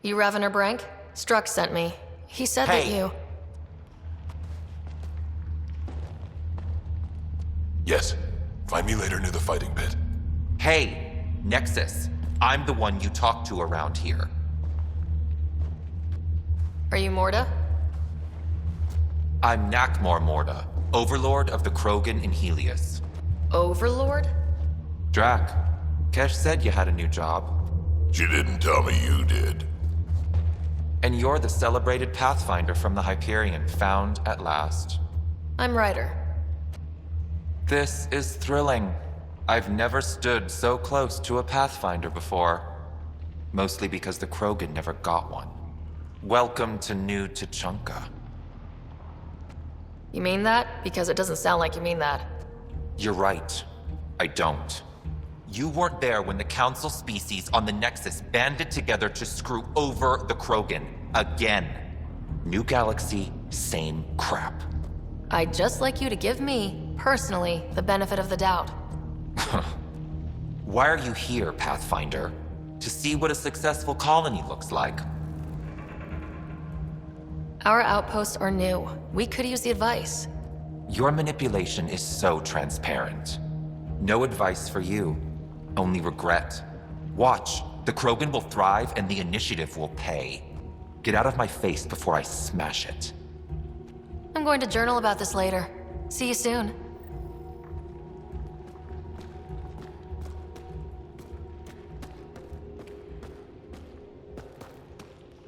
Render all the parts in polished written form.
You Ravener Brank? Struck sent me. He said that you... Yes. Find me later near the fighting pit. Hey, Nexus. I'm the one you talk to around here. Are you Morda? I'm Nakmor Morda, Overlord of the Krogan in Helios. Overlord? Drac, Kesh said you had a new job. She didn't tell me you did. And you're the celebrated Pathfinder from the Hyperion, found at last. I'm Ryder. This is thrilling. I've never stood so close to a Pathfinder before. Mostly because the Krogan never got one. Welcome to New Tuchanka. You mean that? Because it doesn't sound like you mean that. You're right. I don't. You weren't there when the Council species on the Nexus banded together to screw over the Krogan. Again. New galaxy, same crap. I'd just like you to give me, personally, the benefit of the doubt. Why are you here, Pathfinder? To see what a successful colony looks like. Our outposts are new. We could use the advice. Your manipulation is so transparent. No advice for you. Only regret. Watch. The Krogan will thrive and the initiative will pay. Get out of my face before I smash it. I'm going to journal about this later. See you soon.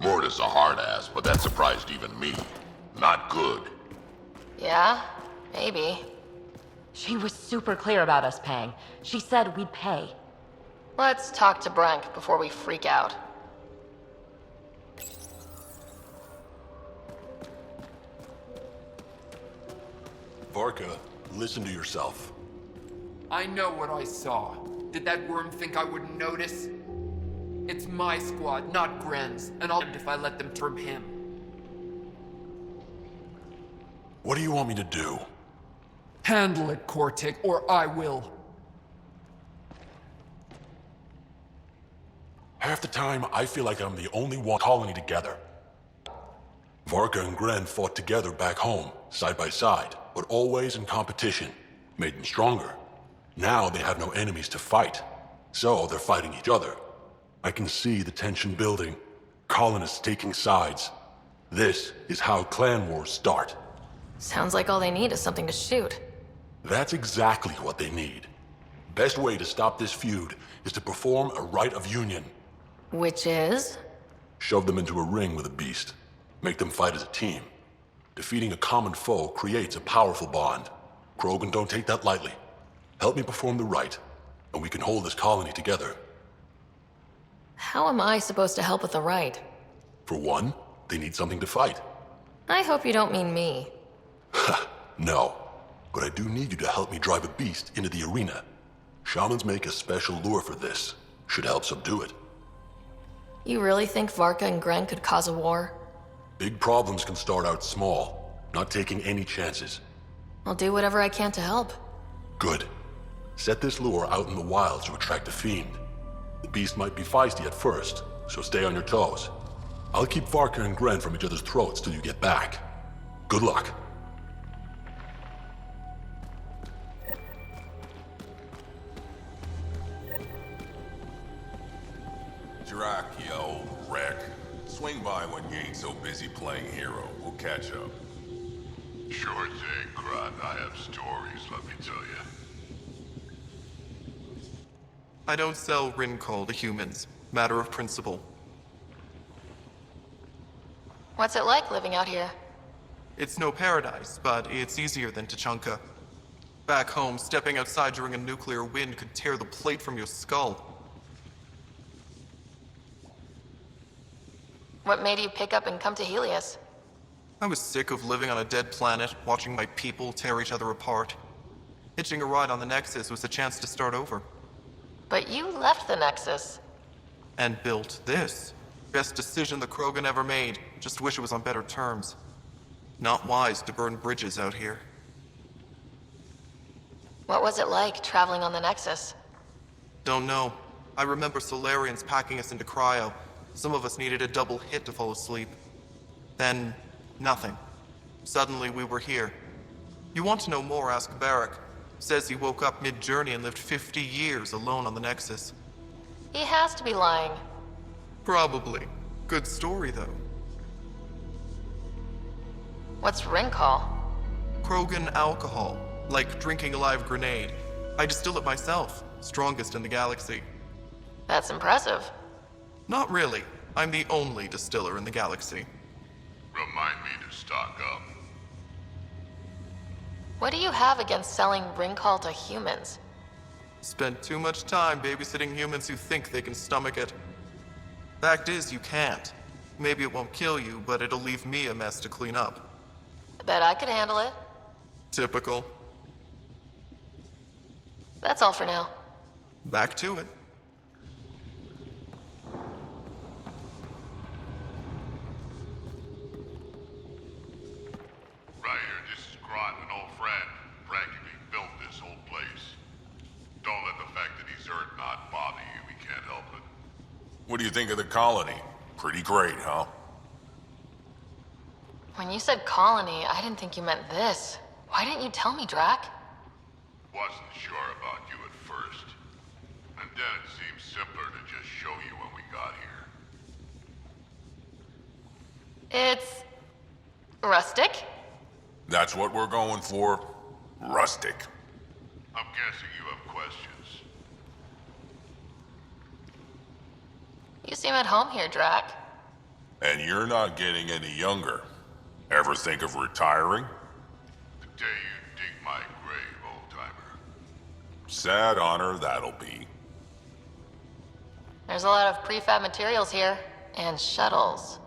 Morda's a hard ass, but that surprised even me. Not good. Yeah? Maybe. She was super clear about us paying. She said we'd pay. Let's talk to Brank before we freak out. Varka, listen to yourself. I know what I saw. Did that worm think I wouldn't notice? It's my squad, not Gren's, and I'll end if I let them term him. What do you want me to do? Handle it, Cortic, or I will. Half the time, I feel like I'm the only one colony together. Varka and Gren fought together back home, side by side, but always in competition. Made them stronger. Now they have no enemies to fight, so they're fighting each other. I can see the tension building, colonists taking sides. This is how clan wars start. Sounds like all they need is something to shoot. That's exactly what they need. Best way to stop this feud is to perform a rite of union. Which is? Shove them into a ring with a beast. Make them fight as a team. Defeating a common foe creates a powerful bond. Krogan don't take that lightly. Help me perform the rite, and we can hold this colony together. How am I supposed to help with the rite? For one, they need something to fight. I hope you don't mean me. No, but I do need you to help me drive a beast into the arena. Shamans make a special lure for this. Should help subdue it. You really think Varka and Gren could cause a war? Big problems can start out small, not taking any chances. I'll do whatever I can to help. Good. Set this lure out in the wilds to attract a fiend. The beast might be feisty at first, so stay on your toes. I'll keep Varka and Gren from each other's throats till you get back. Good luck. Drac, you old wreck. Swing by when you ain't so busy playing hero. We'll catch up. Sure thing, Crot. I have stories, let me tell you. I don't sell Rincol to humans. Matter of principle. What's it like living out here? It's no paradise, but it's easier than Tuchanka. Back home, stepping outside during a nuclear wind could tear the plate from your skull. What made you pick up and come to Helios? I was sick of living on a dead planet, watching my people tear each other apart. Hitching a ride on the Nexus was a chance to start over. But you left the Nexus. And built this. Best decision the Krogan ever made. Just wish it was on better terms. Not wise to burn bridges out here. What was it like, traveling on the Nexus? Don't know. I remember Solarians packing us into cryo, Some of us needed a double hit to fall asleep. Then, nothing. Suddenly we were here. You want to know more, ask Barrack. Says he woke up mid-journey and lived 50 years alone on the Nexus. He has to be lying. Probably. Good story, though. What's ring call? Krogan alcohol. Like drinking a live grenade. I distill it myself. Strongest in the galaxy. That's impressive. Not really. I'm the only distiller in the galaxy. Remind me to stock up. What do you have against selling ring call to humans? Spent too much time babysitting humans who think they can stomach it. Fact is, you can't. Maybe it won't kill you, but it'll leave me a mess to clean up. I bet I could handle it. Typical. That's all for now. Back to it. Ryder, this is Grant, an old friend. Practically built this whole place. Don't let the fact that he's hurt not bother you. We can't help it. What do you think of the colony? Pretty great, huh? When you said colony, I didn't think you meant this. Why didn't you tell me, Drac? Wasn't sure about you at first. And then it seemed simpler to just show you when we got here. It's... rustic? That's what we're going for. Rustic. I'm guessing you have questions. You seem at home here, Drac. And you're not getting any younger. Ever think of retiring? The day you dig my grave, old-timer. Sad honor that'll be. There's a lot of prefab materials here, and shuttles.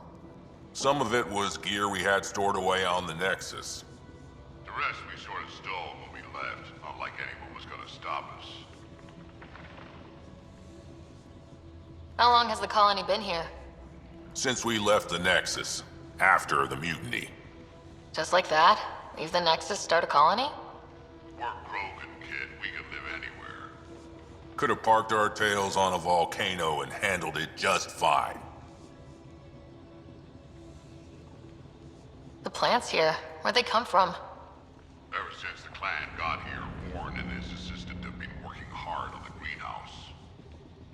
Some of it was gear we had stored away on the Nexus. The rest we sort of stole when we left, not like anyone was gonna stop us. How long has the colony been here? Since we left the Nexus, after the mutiny. Just like that? Leave the Nexus, start a colony? We're Krogan, kid. We can live anywhere. Could have parked our tails on a volcano and handled it just fine. The plants here, where'd they come from? Ever since the clan got here, Warren and his assistant have been working hard on the greenhouse.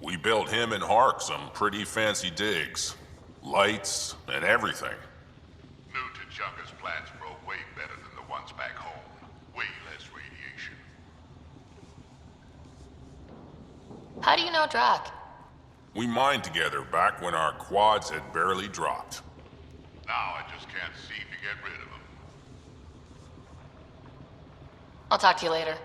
We built him and Hark some pretty fancy digs. Lights and everything. New T'Chaka's plants grow way better than the ones back home. Way less radiation. How do you know Drac? We mined together back when our quads had barely dropped. Now I just can't seem to get rid of them. I'll talk to you later.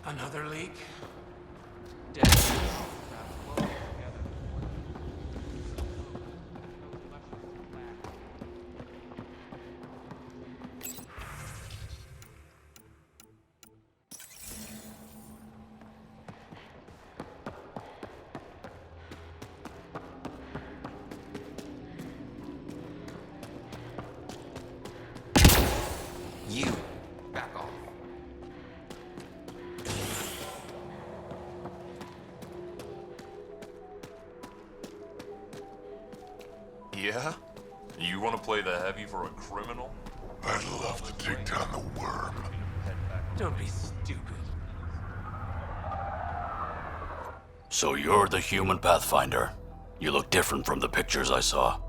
Another leak? Dead. You, back off. Yeah? You want to play the heavy for a criminal? I'd love to take down the worm. Don't be stupid. So you're the human Pathfinder. You look different from the pictures I saw.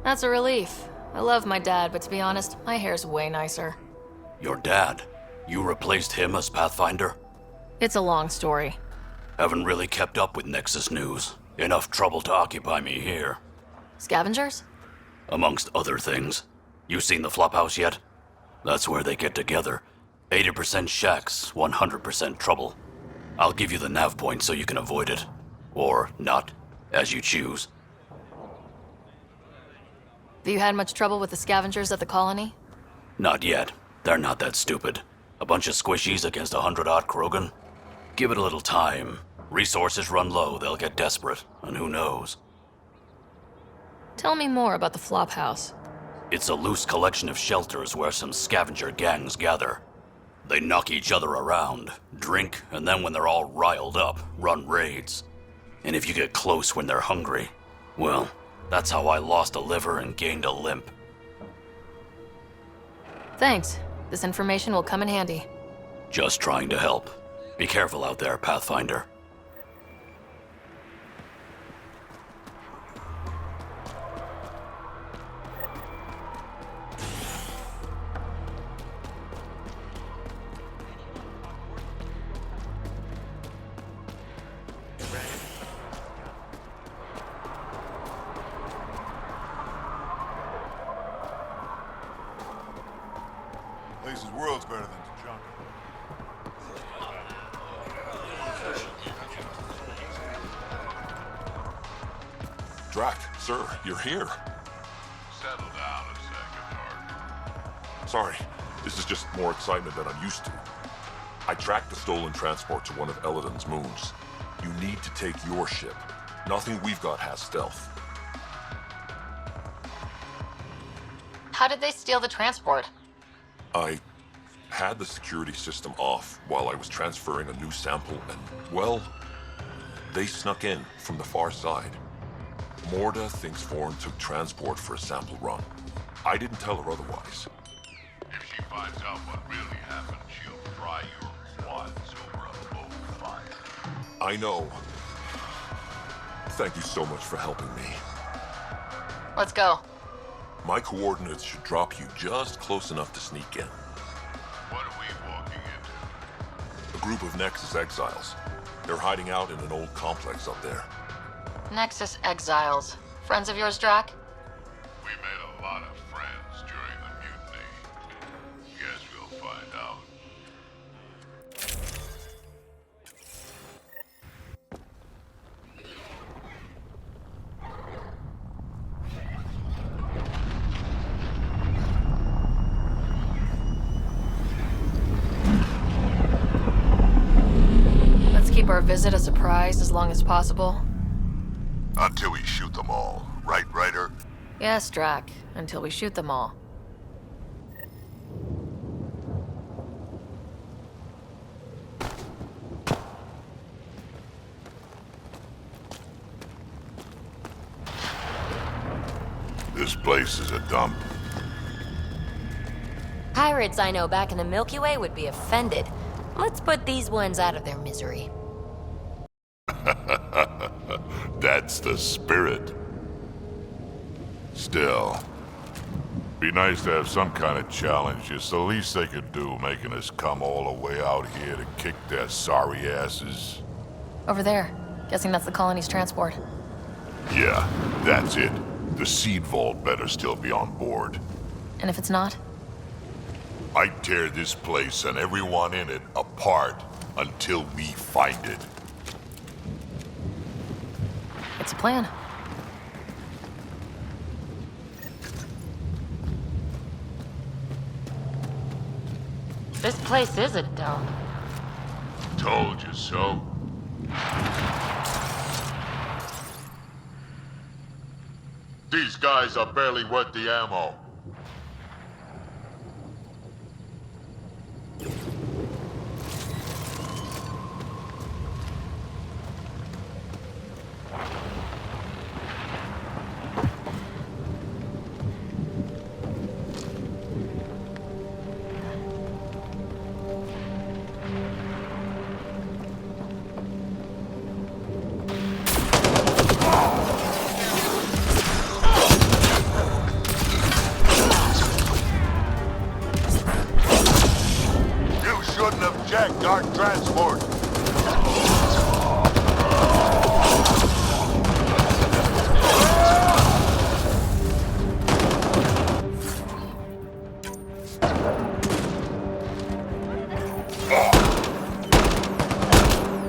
That's a relief. I love my dad, but to be honest, my hair's way nicer. Your dad? You replaced him as Pathfinder? It's a long story. Haven't really kept up with Nexus news. Enough trouble to occupy me here. Scavengers? Amongst other things. You seen the Flophouse yet? That's where they get together. 80% shacks, 100% trouble. I'll give you the nav point so you can avoid it. Or not, as you choose. Have you had much trouble with the scavengers at the colony? Not yet. They're not that stupid. A bunch of squishies against 100-odd Krogan? Give it a little time. Resources run low, they'll get desperate, and who knows. Tell me more about the Flophouse. It's a loose collection of shelters where some scavenger gangs gather. They knock each other around, drink, and then when they're all riled up, run raids. And if you get close when they're hungry, well, that's how I lost a liver and gained a limp. Thanks. This information will come in handy. Just trying to help. Be careful out there, Pathfinder. Place's world's better than the junk. Drac, sir, you're here. Settle down a second, Hart. Sorry, this is just more excitement than I'm used to. I tracked the stolen transport to one of Eladon's moons. You need to take your ship. Nothing we've got has stealth. How did they steal the transport? I had the security system off while I was transferring a new sample and, well, they snuck in from the far side. Morda thinks Vorn took transport for a sample run. I didn't tell her otherwise. If she finds out what really happened, she'll fry your quads over a boat fire. I know. Thank you so much for helping me. Let's go. My coordinates should drop you just close enough to sneak in. What are we walking into? A group of Nexus exiles. They're hiding out in an old complex up there. Nexus exiles. Friends of yours, Drac? We made a lot of friends during the mutiny. Guess we'll find out. Let's keep our visit a surprise as long as possible. Until we shoot them all, right, Ryder? Yes, Drac. Until we shoot them all. This place is a dump. Pirates I know back in the Milky Way would be offended. Let's put these ones out of their misery. That's the spirit. Still, be nice to have some kind of challenge. It's the least they could do, making us come all the way out here to kick their sorry asses. Over there. Guessing that's the colony's transport. Yeah, that's it. The seed vault better still be on board. And if it's not? I'd tear this place and everyone in it apart until we find it. It's a plan. This place is a dump. Told you so. These guys are barely worth the ammo.